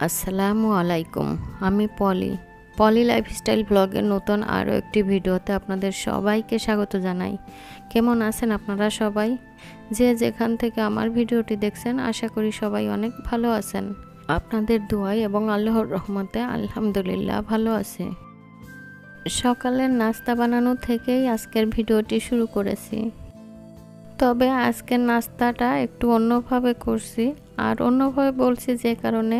আসসালামু আলাইকুম। আমি পলি লাইফস্টাইল ব্লগের নতুন আরও একটি ভিডিওতে আপনাদের সবাইকে স্বাগত জানাই। কেমন আছেন আপনারা সবাই? যে যেখান থেকে আমার ভিডিওটি দেখছেন আশা করি সবাই অনেক ভালো আছেন। আপনাদের দোয়ায় এবং আল্লাহর রহমতে আলহামদুলিল্লাহ ভালো আছে। সকালের নাস্তা বানানো থেকেই আজকের ভিডিওটি শুরু করেছি। তবে আজকের নাস্তাটা একটু অন্যভাবে করছি। আর অন্যভাবে বলছি যে কারণে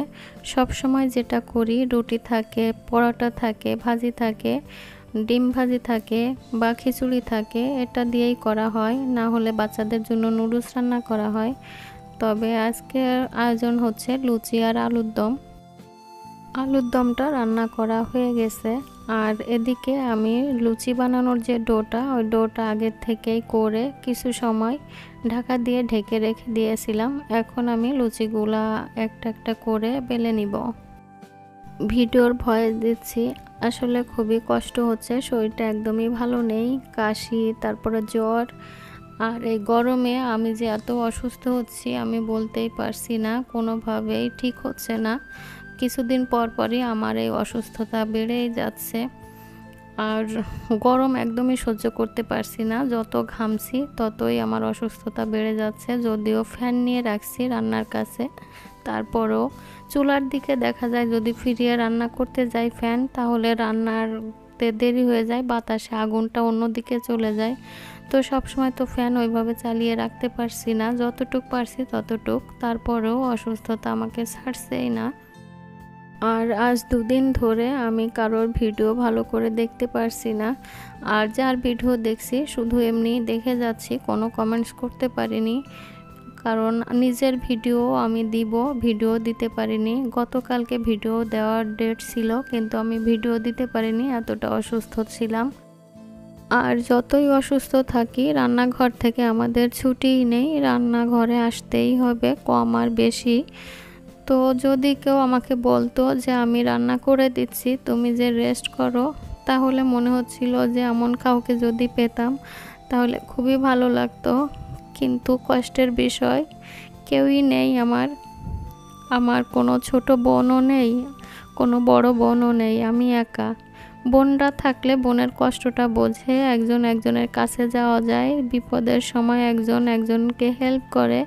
সব সময় যেটা করি, রুটি থাকে, পরোটা থাকে, ভাজি থাকে, ডিম ভাজি থাকে বা খিচুড়ি থাকে, এটা দিয়েই করা হয়। না হলে বাচ্চাদের জন্য নুডলস রান্না করা হয়। তবে আজকের আয়োজন হচ্ছে লুচি আর আলুর দম। আলুর দমটা রান্না করা হয়ে গেছে। আর এদিকে আমি লুচি বানানোর যে ডোটা, ওই ডোটা আগের থেকেই করে কিছু সময় ঢাকা দিয়ে ঢেকে রেখে দিয়েছিলাম। এখন আমি লুচিগুলা একটা একটা করে বেলে নিব। ভিডিওর ভয়েস দিচ্ছি, আসলে খুবই কষ্ট হচ্ছে, শরীরটা একদমই ভালো নেই, কাশি, তারপরে জ্বর। আর এই গরমে আমি যে এত অসুস্থ হচ্ছি আমি বলতেই পারছি না, কোনোভাবেই ঠিক হচ্ছে না। কিছুদিন পর পরই আমার এই অসুস্থতা বেড়েই যাচ্ছে। আর গরম একদমই সহ্য করতে পারছি না, যত ঘামছি ততই আমার অসুস্থতা বেড়ে যাচ্ছে। যদিও ফ্যান নিয়ে রাখছি রান্নার কাছে, তারপরও চুলার দিকে দেখা যায় যদি ফিরিয়ে রান্না করতে যাই ফ্যান, তাহলে রান্নারতে দেরি হয়ে যায়, বাতাসে আগুনটা অন্যদিকে চলে যায়। তো সবসময় তো ফ্যান ওইভাবে চালিয়ে রাখতে পারছি না, যতটুক পারছি ততটুক। তারপরেও অসুস্থতা আমাকে ছাড়ছেই না। আর আজ দুদিন ধরে আমি কারোর ভিডিও ভালো করে দেখতে পারছি না। আর যার ভিডিও দেখছি শুধু এমনি দেখে যাচ্ছি, কোনো কমেন্টস করতে পারিনি। কারণ নিজের ভিডিও আমি ভিডিও দিতে পারিনি। গতকালকে ভিডিও দেওয়ার ডেট ছিল, কিন্তু আমি ভিডিও দিতে পারিনি, এতটা অসুস্থ ছিলাম। আর যতই অসুস্থ থাকি, রান্নাঘর থেকে আমাদের ছুটিই নেই, রান্নাঘরে আসতেই হবে, কম আর বেশি। তো যদি কেউ আমাকে বলতো যে আমি রান্না করে দিচ্ছি, তুমি যে রেস্ট করো, তাহলে মনে হচ্ছিল যে এমন কাউকে যদি পেতাম তাহলে খুবই ভালো লাগতো। কিন্তু কষ্টের বিষয়, কেউই নেই আমার কোনো ছোট বোনও নেই, কোনো বড় বোনও নেই, আমি একা। বোনরা থাকলে বোনের কষ্টটা বোঝে, একজন একজনের কাছে যাওয়া যায়, বিপদের সময় একজন একজনকে হেল্প করে।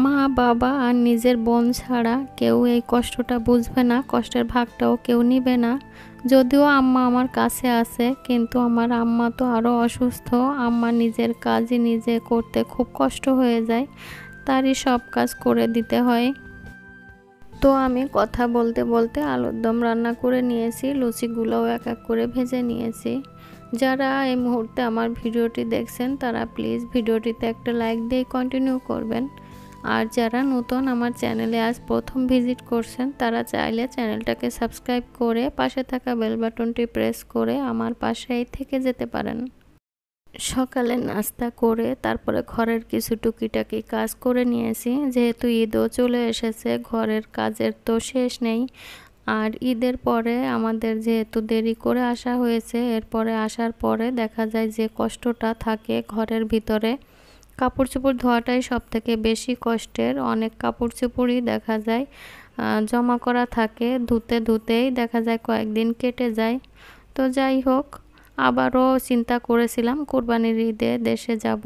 মা বাবা আর নিজের বোন ছাড়া কেউ এই কষ্টটা বুঝবে না, কষ্টের ভাগটাও কেউ নিবে না। যদিও আম্মা আমার কাছে আছে, কিন্তু আমার আম্মা তো আরও অসুস্থ। আম্মা নিজের কাজই নিজে করতে খুব কষ্ট হয়ে যায়, তারই সব কাজ করে দিতে হয়। তো আমি কথা বলতে বলতে আলুর দম রান্না করে নিয়েছি, লুচিগুলোও এক এক করে ভেজে নিয়েছি। যারা এই মুহূর্তে আমার ভিডিওটি দেখছেন তারা প্লিজ ভিডিওটিতে একটা লাইক দিয়ে কন্টিনিউ করবেন। আর যারা নতুন আমার চ্যানেলে আজ প্রথম ভিজিট করছেন তারা চাইলে চ্যানেলটাকে সাবস্ক্রাইব করে পাশে থাকা বেল বাটনটি প্রেস করে আমার পাশেই থেকে যেতে পারেন। সকালে নাস্তা করে তারপরে ঘরের কিছু টুকিটাকি কাজ করে নিয়েছি, যেহেতু ঈদও চলে এসেছে, ঘরের কাজের তো শেষ নেই। আর ঈদের পরে আমাদের যেহেতু দেরি করে আসা হয়েছে, এরপরে আসার পরে দেখা যায় যে কষ্টটা থাকে ঘরের ভিতরে। কাপড় চোপড় ধোয়াটাই সব থেকে বেশি কষ্টের। অনেক কাপড় চোপড়ই দেখা যায় জমা করা থাকে, ধুতে ধুতেই দেখা যায় কয়েকদিন কেটে যায়। তো যাই হোক, আবারও চিন্তা করেছিলাম কোরবানির ঈদে দেশে যাব,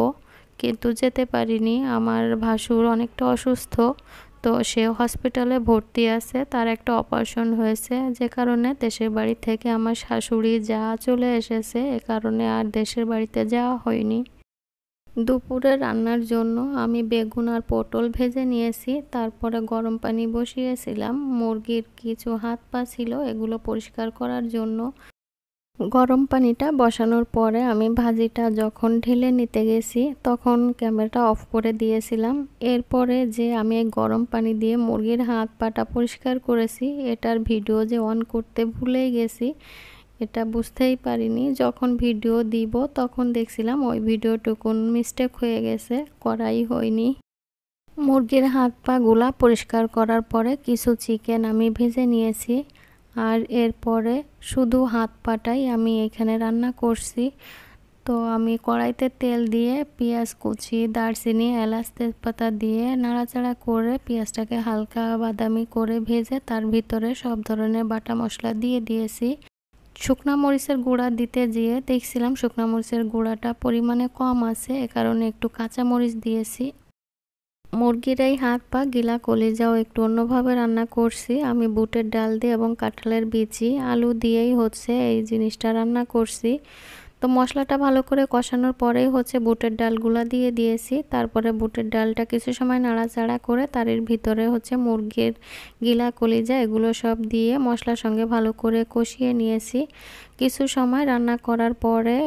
কিন্তু যেতে পারিনি। আমার ভাসুর অনেকটা অসুস্থ, তো সে হসপিটালে ভর্তি আছে, তার একটা অপারেশন হয়েছে, যে কারণে দেশের বাড়ি থেকে আমার শাশুড়ি যা চলে এসেছে, এ কারণে আর দেশের বাড়িতে যাওয়া হয়নি। দুপুরে রান্নার জন্য আমি বেগুন আর পটল ভেজে নিয়েছি, তারপরে গরম পানি বসিয়েছিলাম। মুরগির কিছু হাত পা ছিল, এগুলো পরিষ্কার করার জন্য। গরম পানিটা বসানোর পরে আমি ভাজিটা যখন ঢেলে নিতে গেছি তখন ক্যামেরাটা অফ করে দিয়েছিলাম। এরপরে যে আমি গরম পানি দিয়ে মুরগির হাত পাটা পরিষ্কার করেছি, এটার ভিডিও যে অন করতে ভুলেই গেছি, এটা বুঝতেই পারিনি। যখন ভিডিও দিব তখন দেখছিলাম ওই ভিডিওটুকুন মিস্টেক হয়ে গেছে, করাই হয়নি। মুরগির হাত পা গুলা পরিষ্কার করার পরে কিছু চিকেন আমি ভেজে নিয়েছি। আর এরপরে শুধু হাত পাটাই আমি এখানে রান্না করছি। তো আমি কড়াইতে তেল দিয়ে পেঁয়াজ কুচি, দারচিনি, এলাচ, তেজপাতা দিয়ে নাড়াচাড়া করে পেঁয়াজটাকে হালকা বাদামি করে ভেজে তার ভিতরে সব ধরনের বাটা মশলা দিয়ে দিয়েছি। শুকনা মরিচের গুঁড়া দিতে যেয়ে দেখছিলাম শুকনা মরিচের গুঁড়াটা পরিমাণে কম আছে, এ কারণে একটু কাঁচা মরিচ দিয়েছি। মুরগির এই হাত পা গিলা কলিজাও একটু অন্যভাবে রান্না করছি। আমি বুটের ডাল দিয়ে এবং কাঁঠালের বিচি আলু দিয়েই এই জিনিসটা রান্না করছি। তো মশলাটা ভালো করে কষানোর পরেই বুটের ডালগুলা দিয়ে দিয়েছি। তারপরে বুটের ডালটা কিছু সময় নাড়াচাড়া করে তার ভিতরে মুরগির গিলা কলিজা এগুলো সব দিয়ে মশলার সঙ্গে ভালো করে কষিয়ে নিয়েছি। কিছু সময় রান্না করার পরে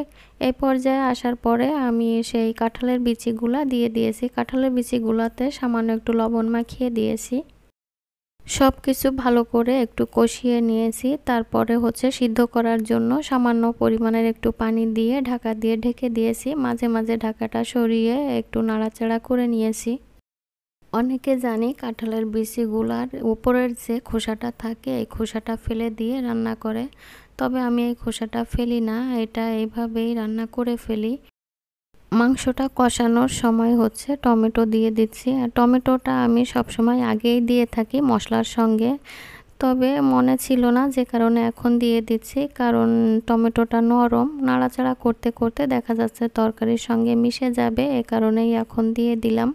এই পর্যায়ে আসার পরে আমি সেই কাঁঠালের বিচিগুলা দিয়ে দিয়েছি। কাঁঠালের বিচিগুলাতে সামান্য একটু লবণ মাখিয়ে দিয়েছি। সব কিছু ভালো করে একটু কষিয়ে নিয়েছি। তারপরে সিদ্ধ করার জন্য সামান্য পরিমাণের একটু পানি দিয়ে ঢাকা দিয়ে ঢেকে দিয়েছি। মাঝে মাঝে ঢাকাটা সরিয়ে একটু নাড়াচাড়া করে নিয়েছি। অনেকে জানি কাঁঠালের বিচিগুলার উপরের যে খোসাটা থাকে এই খোসাটা ফেলে দিয়ে রান্না করে, তবে আমি এই খোসাটা ফেলি না, এটা এইভাবেই রান্না করে ফেলি। মাংসটা কষানোর সময় টমেটো দিয়ে দিচ্ছি। আর টমেটোটা আমি সবসময় আগেই দিয়ে থাকি মশলার সঙ্গে, তবে মনে ছিল না যে কারণে এখন দিয়ে দিচ্ছি, কারণ টমেটোটা নরম, নাড়াচাড়া করতে করতে দেখা যাচ্ছে তরকারির সঙ্গে মিশে যাবে, এ কারণেই এখন দিয়ে দিলাম।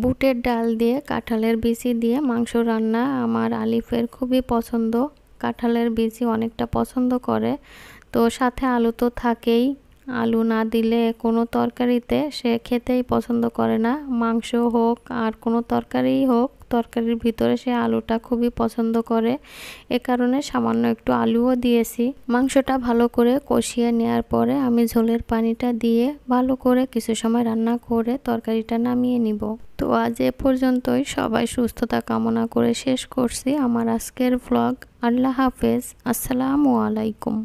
বুটের ডাল দিয়ে কাঁঠালের বিচি দিয়ে মাংস রান্না আমার আলিফের খুবই পছন্দ। কাঁঠালের বিচি অনেকটা পছন্দ করে, তো সাথে আলু তো থাকেই। আলু না দিলে কোনো তরকারিতে সে খেতেই পছন্দ করে না। মাংস হোক আর কোনো তরকারিই হোক, তরকারির ভিতরে সে আলুটা খুবই পছন্দ করে, এ কারণে সামান্য একটু আলুও দিয়েছি। মাংসটা ভালো করে কষিয়ে নেওয়ার পরে আমি ঝোলের পানিটা দিয়ে ভালো করে কিছু সময় রান্না করে তরকারিটা নামিয়ে নিব। তো আজ এ পর্যন্তই। সবাই সুস্থতা কামনা করে শেষ করছি আমার আজকের ভ্লগ। আল্লাহ হাফেজ, আসসালামু আলাইকুম।